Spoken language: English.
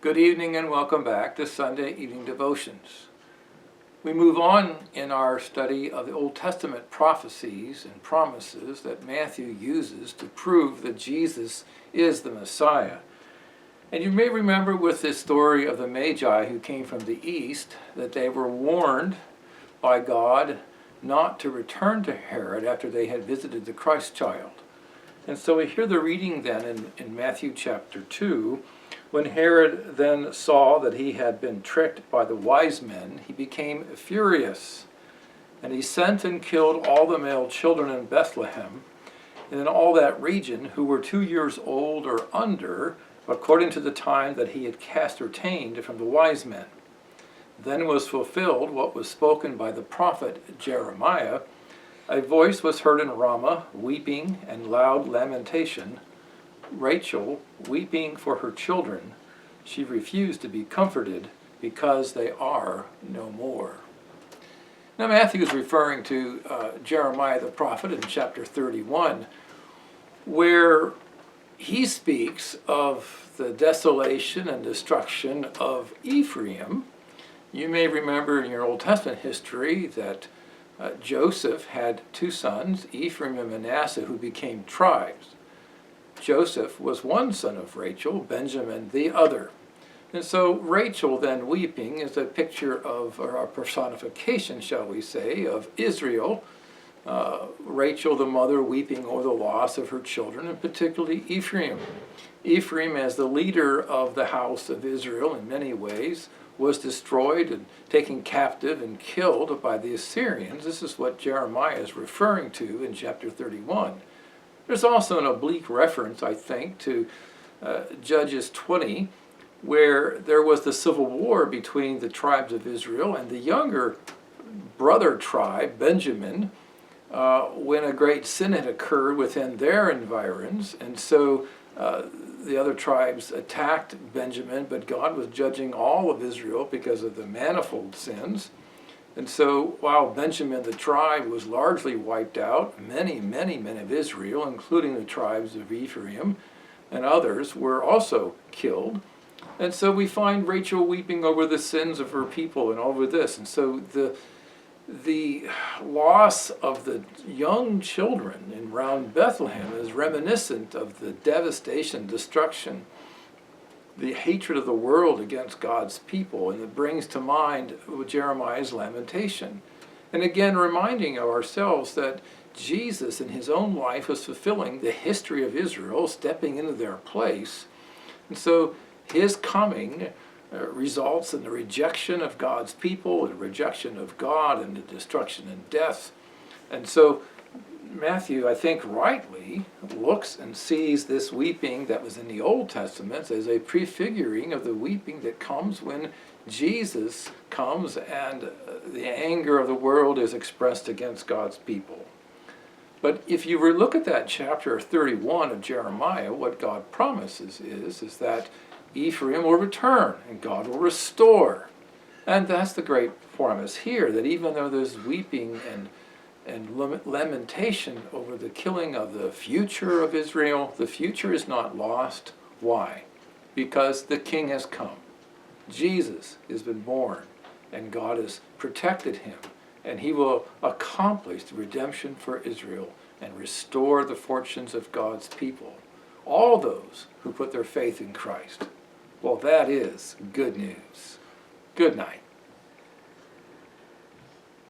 Good evening and welcome back to Sunday Evening Devotions. We move on in our study of the Old Testament prophecies and promises that Matthew uses to prove that Jesus is the Messiah. And you may remember with this story of the Magi who came from the east that they were warned by God not to return to Herod after they had visited the Christ child. And so we hear the reading then in Matthew chapter 2. When Herod then saw that he had been tricked by the wise men, he became furious, and he sent and killed all the male children in Bethlehem and in all that region who were 2 years old or under, according to the time that he had ascertained from the wise men. Then was fulfilled what was spoken by the prophet Jeremiah. A voice was heard in Ramah, weeping and loud lamentation, Rachel weeping for her children. She refused to be comforted because they are no more. Now Matthew is referring to Jeremiah the prophet in chapter 31, where he speaks of the desolation and destruction of Ephraim. You may remember in your Old Testament history that Joseph had two sons, Ephraim and Manasseh, who became tribes. Joseph was one son of Rachel, Benjamin the other. And so Rachel then weeping is a picture of, or a personification, shall we say, of Israel. Rachel the mother weeping over the loss of her children, and particularly Ephraim. Ephraim, as the leader of the house of Israel in many ways, was destroyed and taken captive and killed by the Assyrians. This is what Jeremiah is referring to in chapter 31. There's also an oblique reference, I think, to Judges 20, where there was the civil war between the tribes of Israel and the younger brother tribe, Benjamin, when a great sin had occurred within their environs. And so the other tribes attacked Benjamin, but God was judging all of Israel because of the manifold sins. And so while Benjamin, the tribe, was largely wiped out, many men of Israel, including the tribes of Ephraim and others, were also killed. And so we find Rachel weeping over the sins of her people and over this. And so the loss of the young children in around Bethlehem is reminiscent of the devastation, destruction, the hatred of the world against God's people, and it brings to mind Jeremiah's lamentation. And again, reminding ourselves that Jesus in his own life was fulfilling the history of Israel, stepping into their place. And so his coming results in the rejection of God's people, the rejection of God, and the destruction and death. And so Matthew, I think rightly, looks and sees this weeping that was in the Old Testament as a prefiguring of the weeping that comes when Jesus comes and the anger of the world is expressed against God's people. But if you look at that chapter 31 of Jeremiah, what God promises is that Ephraim will return and God will restore. And that's the great promise here, that even though there's weeping and lamentation over the killing of the future of Israel, the future is not lost. Why? Because the King has come. Jesus has been born, and God has protected him, and he will accomplish the redemption for Israel and restore the fortunes of God's people, all those who put their faith in Christ. Well, that is good news. Good night.